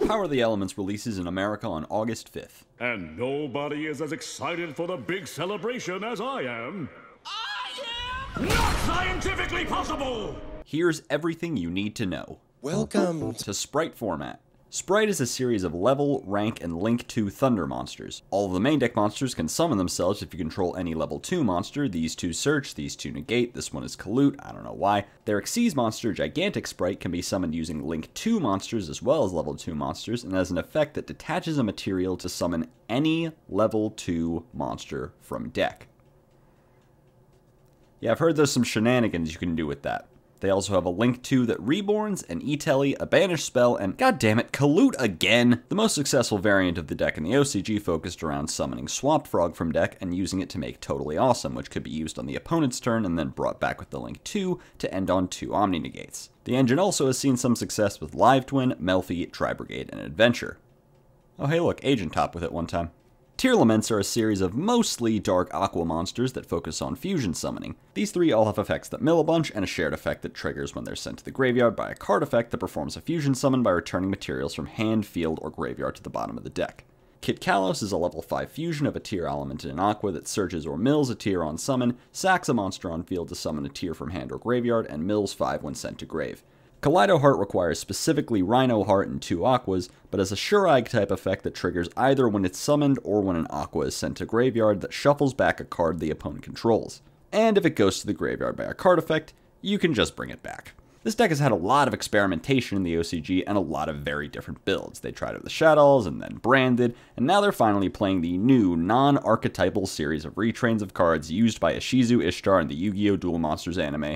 Power of the Elements releases in America on August 5th. And nobody is as excited for the big celebration as I am. I am not scientifically possible! Here's everything you need to know. Welcome to Spright format. Spright is a series of level, rank, and link 2 thunder monsters. All of the main deck monsters can summon themselves if you control any level 2 monster. These 2 search, these 2 negate, this one is collude, I don't know why. Their Xyz monster, Gigantic Spright, can be summoned using link 2 monsters as well as level 2 monsters, and has an effect that detaches a material to summon any level 2 monster from deck. Yeah, I've heard there's some shenanigans you can do with that. They also have a Link 2 that reborns, an E-Telly, a Banish spell, and goddammit, Collude again! The most successful variant of the deck in the OCG focused around summoning Swamp Frog from deck and using it to make Totally Awesome, which could be used on the opponent's turn and then brought back with the Link 2 to end on 2 Omni-Negates. The engine also has seen some success with Live Twin, Melffy, Tri-Brigade, and Adventure. Oh hey look, Agent Top with it one time. Tearlaments are a series of mostly dark aqua monsters that focus on fusion summoning. These 3 all have effects that mill a bunch, and a shared effect that triggers when they're sent to the graveyard by a card effect that performs a fusion summon by returning materials from hand, field, or graveyard to the bottom of the deck. Kit Kalos is a level 5 fusion of a tier element in an aqua that searches or mills a tier on summon, sacks a monster on field to summon a tier from hand or graveyard, and mills 5 when sent to grave. Kaleido Heart requires specifically Rhino Heart and 2 Aquas, but has a ASHURA type effect that triggers either when it's summoned or when an Aqua is sent to graveyard that shuffles back a card the opponent controls. And if it goes to the graveyard by a card effect, you can just bring it back. This deck has had a lot of experimentation in the OCG and a lot of very different builds. They tried it with Shadows and then Branded, and now they're finally playing the new non-archetypal series of retrains of cards used by Ishizu Ishtar in the Yu-Gi-Oh! Duel Monsters anime.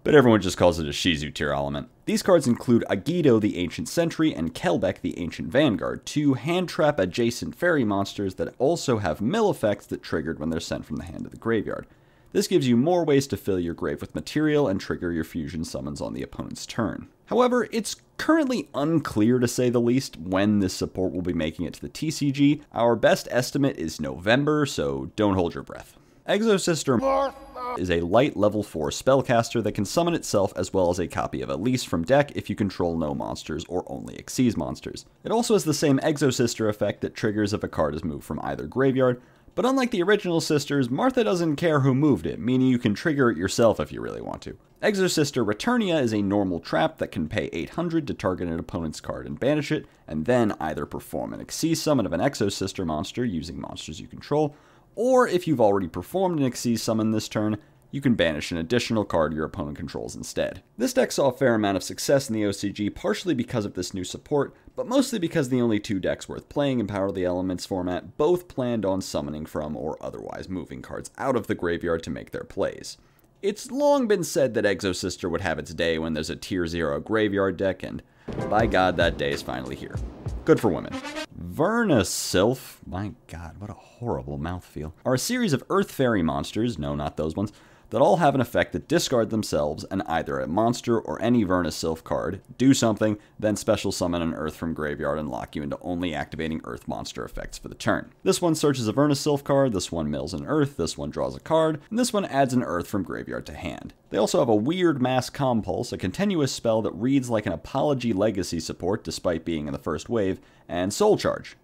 But everyone just calls it a Shizu tier element. These cards include Agido the Ancient Sentry and Kelbeck the Ancient Vanguard, 2 hand trap adjacent fairy monsters that also have mill effects that triggered when they're sent from the hand to the graveyard. This gives you more ways to fill your grave with material and trigger your fusion summons on the opponent's turn. However, it's currently unclear to say the least when this support will be making it to the TCG. Our best estimate is November, so don't hold your breath. Exosister is a light level 4 spellcaster that can summon itself as well as a copy of Elise from deck if you control no monsters or only Xyz monsters. It also has the same Exosister effect that triggers if a card is moved from either graveyard, but unlike the original sisters, Martha doesn't care who moved it, meaning you can trigger it yourself if you really want to. Exosister Returnia is a normal trap that can pay 800 to target an opponent's card and banish it, and then either perform an Xyz summon of an Exosister monster using monsters you control, or if you've already performed an Xyz summon this turn, you can banish an additional card your opponent controls instead. This deck saw a fair amount of success in the OCG, partially because of this new support, but mostly because the only 2 decks worth playing in Power of the Elements format both planned on summoning from or otherwise moving cards out of the graveyard to make their plays. It's long been said that Exosister would have its day when there's a tier 0 graveyard deck, and by God, that day is finally here. Good for women. Vernusylph, my God, what a horrible mouthfeel, are a series of Earth Fairy monsters, no, not those ones, that all have an effect that discard themselves and either a monster or any Vernusylph card, do something, then special summon an Earth from graveyard and lock you into only activating Earth monster effects for the turn. This one searches a Vernusylph card, this one mills an Earth, this one draws a card, and this one adds an Earth from graveyard to hand. They also have a weird Mass Compulse, a continuous spell that reads like an Apology Legacy support despite being in the first wave, and Soul Charge.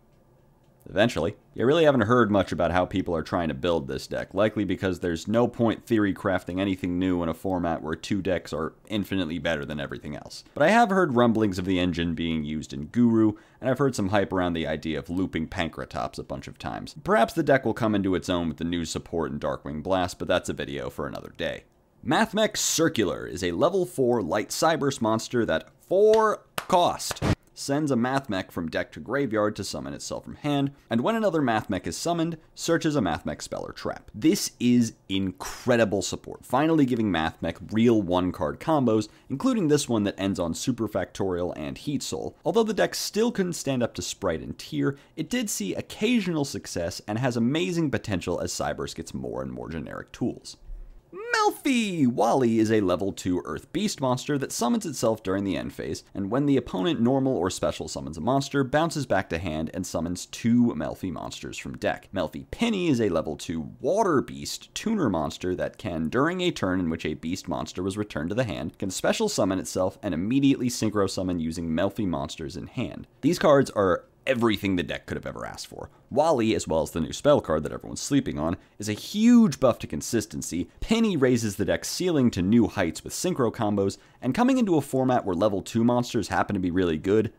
Eventually. You really haven't heard much about how people are trying to build this deck, likely because there's no point theory crafting anything new in a format where 2 decks are infinitely better than everything else. But I have heard rumblings of the engine being used in Guru, and I've heard some hype around the idea of looping Pankratops a bunch of times. Perhaps the deck will come into its own with the new support in Darkwing Blast, but that's a video for another day. Mathmech Circular is a level 4 light Cyberse monster that, for cost, sends a Mathmech from deck to graveyard to summon itself from hand, and when another Mathmech is summoned, searches a Mathmech spell or trap. This is incredible support, finally giving Mathmech real 1-card combos, including this one that ends on Superfactorial and Heat Soul. Although the deck still couldn't stand up to Spright and Tier, it did see occasional success and has amazing potential as Cyberse gets more and more generic tools. Melffy! Wally is a level 2 Earth Beast monster that summons itself during the end phase, and when the opponent normal or special summons a monster, bounces back to hand and summons 2 Melffy monsters from deck. Melffy Penny is a level 2 Water Beast tuner monster that can, during a turn in which a beast monster was returned to the hand, can special summon itself and immediately synchro summon using Melffy monsters in hand. These cards are everything the deck could have ever asked for. Wally, as well as the new spell card that everyone's sleeping on, is a huge buff to consistency. Penny raises the deck's ceiling to new heights with synchro combos, and coming into a format where level 2 monsters happen to be really good,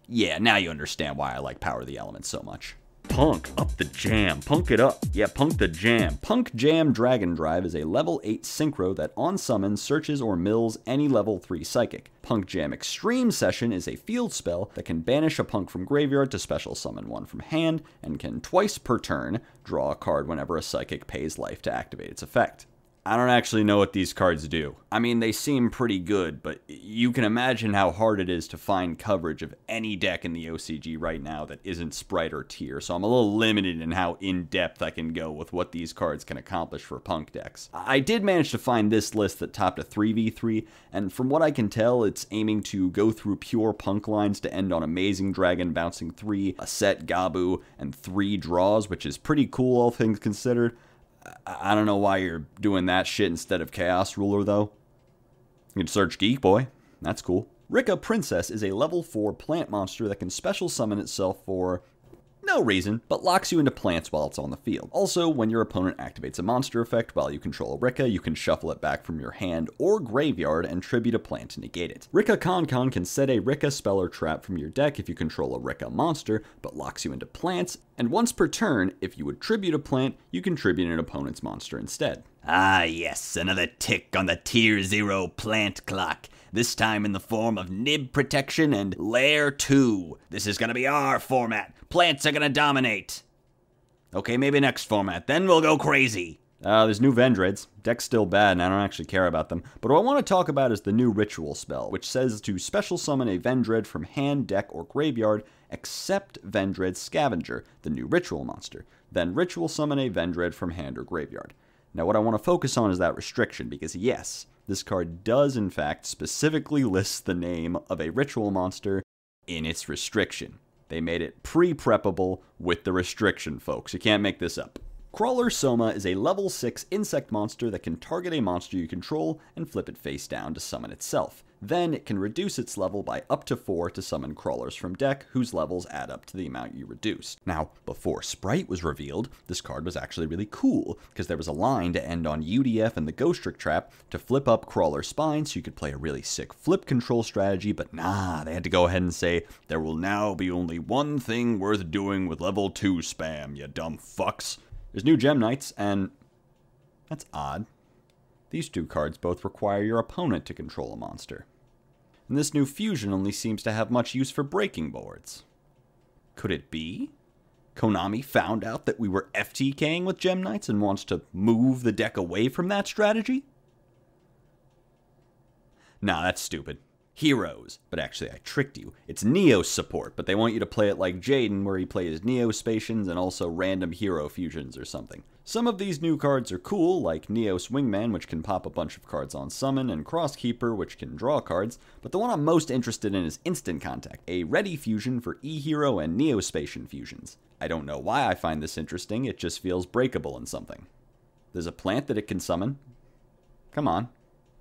yeah, now you understand why I like Power of the Elements so much. Punk, up the jam, punk it up, yeah, punk the jam. Punk Jam Dragon Drive is a level 8 synchro that on summon searches or mills any level 3 psychic. Punk Jam Extreme Session is a field spell that can banish a punk from graveyard to special summon one from hand, and can twice per turn draw a card whenever a psychic pays life to activate its effect. I don't actually know what these cards do. I mean, they seem pretty good, but you can imagine how hard it is to find coverage of any deck in the OCG right now that isn't Spright or Tier, so I'm a little limited in how in-depth I can go with what these cards can accomplish for Punk decks. I did manage to find this list that topped a 3v3, and from what I can tell, it's aiming to go through pure Punk lines to end on Amazing Dragon bouncing 3, a set Gabu, and 3 draws, which is pretty cool all things considered. I don't know why you're doing that shit instead of Chaos Ruler, though. You can search Geek Boy. That's cool. Rikka Princess is a level 4 plant monster that can special summon itself for no reason, but locks you into plants while it's on the field. Also, when your opponent activates a monster effect while you control a Rikka, you can shuffle it back from your hand or graveyard and tribute a plant to negate it. Rikka Con can set a Rikka spell or trap from your deck if you control a Rikka monster, but locks you into plants, and once per turn, if you would tribute a plant, you can tribute an opponent's monster instead. Ah yes, another tick on the Tier 0 plant clock. This time in the form of Nib Protection and Lair 2. This is gonna be our format. Plants are gonna dominate. Okay, maybe next format, then we'll go crazy. There's new Vendreads. Deck's still bad and I don't actually care about them. But what I want to talk about is the new Ritual spell, which says to special summon a Vendread from hand, deck, or graveyard, except Vendread Scavenger, the new Ritual monster. Then Ritual summon a Vendread from hand or graveyard. Now what I want to focus on is that restriction, because yes, this card does in fact specifically list the name of a Ritual monster in its restriction. They made it pre-preppable with the restriction, folks. You can't make this up. Krawler Soma is a level 6 insect monster that can target a monster you control and flip it face down to summon itself. Then it can reduce its level by up to 4 to summon crawlers from deck, whose levels add up to the amount you reduced. Now, before Spright was revealed, this card was actually really cool, because there was a line to end on UDF and the Ghost Trick Trap to flip up Crawler Spine so you could play a really sick flip control strategy, but nah, they had to go ahead and say, there will now be only one thing worth doing with level 2 spam, you dumb fucks. There's new Gem Knights, and that's odd. These two cards both require your opponent to control a monster. And this new fusion only seems to have much use for breaking boards. Could it be Konami found out that we were FTKing with Gem Knights and wants to move the deck away from that strategy? Nah, that's stupid. Heroes. But actually, I tricked you. It's Neos support, but they want you to play it like Jaden, where he plays Neospacians and also random hero fusions or something. Some of these new cards are cool, like Neos Wingman, which can pop a bunch of cards on summon, and Crosskeeper, which can draw cards, but the one I'm most interested in is Instant Contact, a ready fusion for E-Hero and Neospacian fusions. I don't know why I find this interesting, it just feels breakable in something. There's a plant that it can summon. Come on,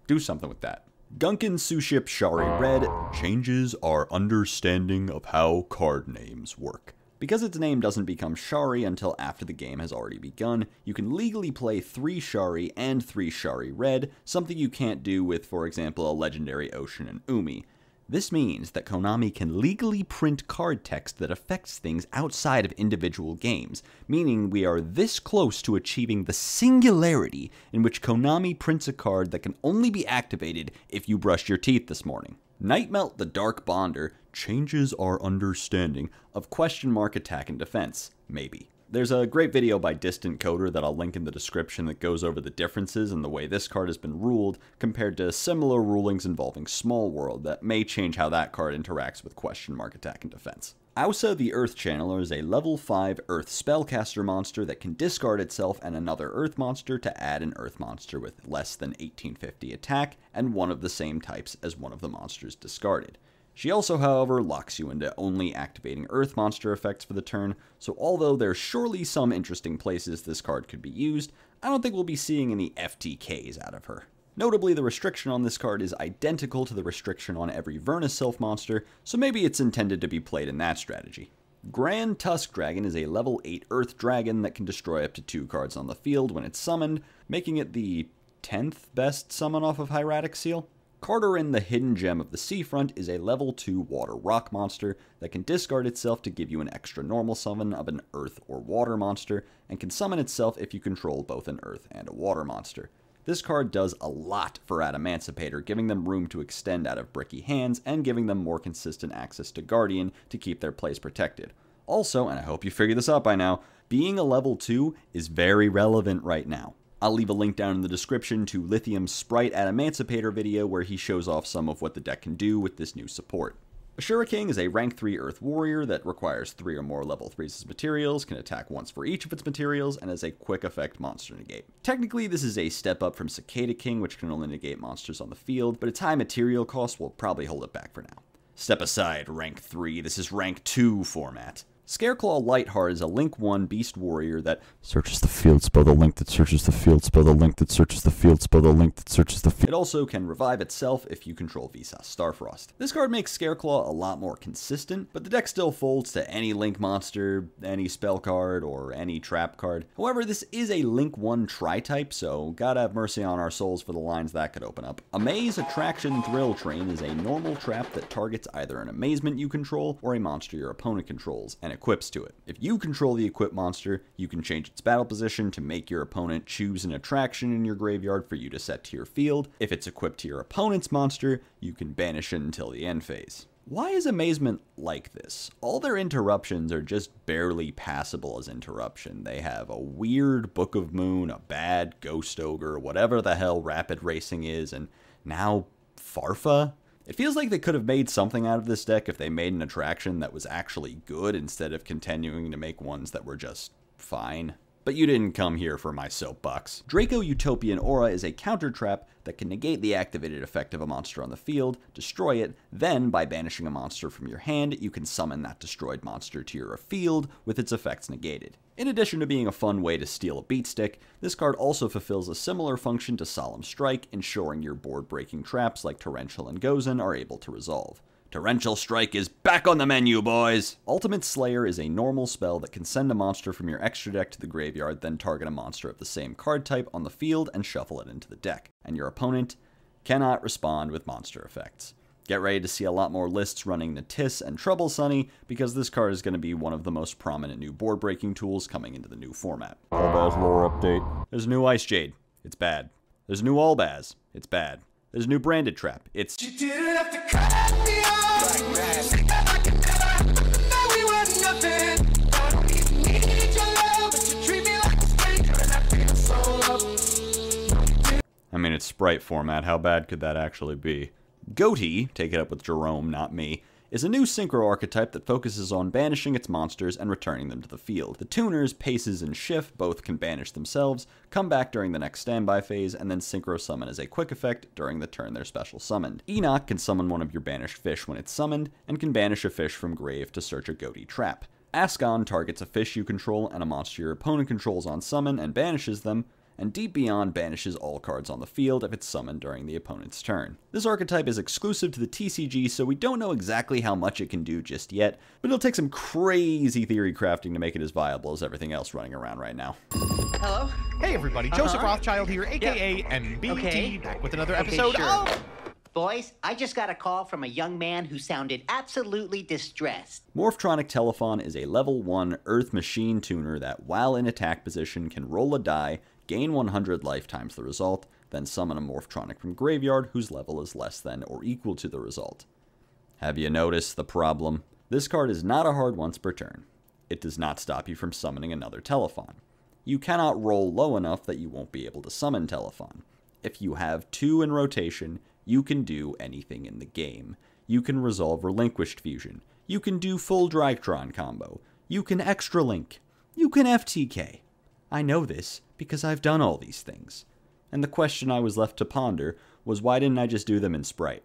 do something with that. Gunkin Suship Shari Red changes our understanding of how card names work. Because its name doesn't become Shari until after the game has already begun, you can legally play 3 Shari and 3 Shari Red, something you can't do with, for example, a legendary Ocean and Umi. This means that Konami can legally print card text that affects things outside of individual games, meaning we are this close to achieving the singularity in which Konami prints a card that can only be activated if you brushed your teeth this morning. NIGHTMELT the Dark Bonder changes our understanding of question mark attack and defense. Maybe. There's a great video by Distant Coder that I'll link in the description that goes over the differences in the way this card has been ruled compared to similar rulings involving Small World that may change how that card interacts with question mark attack and defense. AUSSA the Earth Channeler is a level 5 Earth Spellcaster monster that can discard itself and another Earth monster to add an Earth monster with less than 1850 attack and one of the same types as one of the monsters discarded. She also, however, locks you into only activating Earth monster effects for the turn, so although there's surely some interesting places this card could be used, I don't think we'll be seeing any FTKs out of her. Notably, the restriction on this card is identical to the restriction on every Vernusylph monster, so maybe it's intended to be played in that strategy. GRANDTUSK Dragon is a level 8 Earth Dragon that can destroy up to 2 cards on the field when it's summoned, making it the 10th best summon off of Hieratic Seal. Carterin the Hidden Gem of the Seafront is a level 2 Water Rock monster that can discard itself to give you an extra normal summon of an Earth or Water monster, and can summon itself if you control both an Earth and a Water monster. This card does a lot for AdAmancipator, giving them room to extend out of bricky hands and giving them more consistent access to Guardian to keep their plays protected. Also, and I hope you figured this out by now, being a level 2 is very relevant right now. I'll leave a link down in the description to Lithium's Spright AdAmancipator video where he shows off some of what the deck can do with this new support. ASHURA is a rank 3 Earth Warrior that requires 3 or more level 3s as materials, can attack once for each of its materials, and has a quick effect monster negate. Technically, this is a step up from Cicada King, which can only negate monsters on the field, but its high material cost will probably hold it back for now. Step aside, rank 3, this is rank 2 format. Scareclaw Lightheart is a Link 1 Beast Warrior that searches the field, spell the link that searches the field, spell the link that searches the field, spell the link that searches the field. It also can revive itself if you control Vsauce Starfrost. This card makes Scareclaw a lot more consistent, but the deck still folds to any Link monster, any spell card, or any trap card. However, this is a Link 1 tri-type, so gotta have mercy on our souls for the lines that could open up. Amaze Attraction Thrill Train is a normal trap that targets either an amazement you control or a monster your opponent controls, and equips to it. If you control the equipped monster, you can change its battle position to make your opponent choose an attraction in your graveyard for you to set to your field. If it's equipped to your opponent's monster, you can banish it until the end phase. Why is Amazement like this? All their interruptions are just barely passable as interruption. They have a weird Book of Moon, a bad Ghost Ogre, whatever the hell Rapid Racing is, and now Farfa? It feels like they could have made something out of this deck if they made an attraction that was actually good instead of continuing to make ones that were just fine. But you didn't come here for my soapbox. DRACO-UTOPIAN Aura is a counter trap that can negate the activated effect of a monster on the field, destroy it, then by banishing a monster from your hand, you can summon that destroyed monster to your field with its effects negated. In addition to being a fun way to steal a beat stick, this card also fulfills a similar function to Solemn Strike, ensuring your board-breaking traps like Torrential and Gozen are able to resolve. Torrential Strike is back on the menu, boys! Ultimate Slayer is a normal spell that can send a monster from your extra deck to the graveyard, then target a monster of the same card type on the field and shuffle it into the deck, and your opponent cannot respond with monster effects. Get ready to see a lot more lists running Natis and Trouble Sunny, because this card is going to be one of the most prominent new board-breaking tools coming into the new format. ALBAZ lore update. There's a new Ice Jade. It's bad. There's a new ALBAZ. It's bad. There's a new Branded Trap. It's... You didn't have to cut me off. We were nothing. I don't even need your love, but you treat me like a stranger, and I feel so up. I mean, it's Spright format. How bad could that actually be? Ghoti, take it up with Jerome, not me, is a new synchro archetype that focuses on banishing its monsters and returning them to the field. The tuners, Paces, and Shift both can banish themselves, come back during the next standby phase, and then synchro summon as a quick effect during the turn they're special summoned. Enoch can summon one of your banished fish when it's summoned, and can banish a fish from grave to search a Ghoti trap. Ascon targets a fish you control and a monster your opponent controls on summon and banishes them, and Deep Beyond banishes all cards on the field if it's summoned during the opponent's turn. This archetype is exclusive to the TCG, so we don't know exactly how much it can do just yet, but it'll take some crazy theory crafting to make it as viable as everything else running around right now. Hello? Hey everybody, Joseph Rothschild here, aka MBT, back with another episode of... Boys, I just got a call from a young man who sounded absolutely distressed. MORPHTRONIC Telephon is a level 1 Earth Machine tuner that, while in attack position, can roll a die, gain 100 life times the result, then summon a MORPHTRONIC from graveyard whose level is less than or equal to the result. Have you noticed the problem? This card is not a hard once per turn. It does not stop you from summoning another Telephon. You cannot roll low enough that you won't be able to summon Telephon. If you have 2 in rotation, you can do anything in the game. You can resolve Relinquished Fusion. You can do full Drygtron combo. You can Extra Link. You can FTK. I know this because I've done all these things. And the question I was left to ponder was, why didn't I just do them in Spright?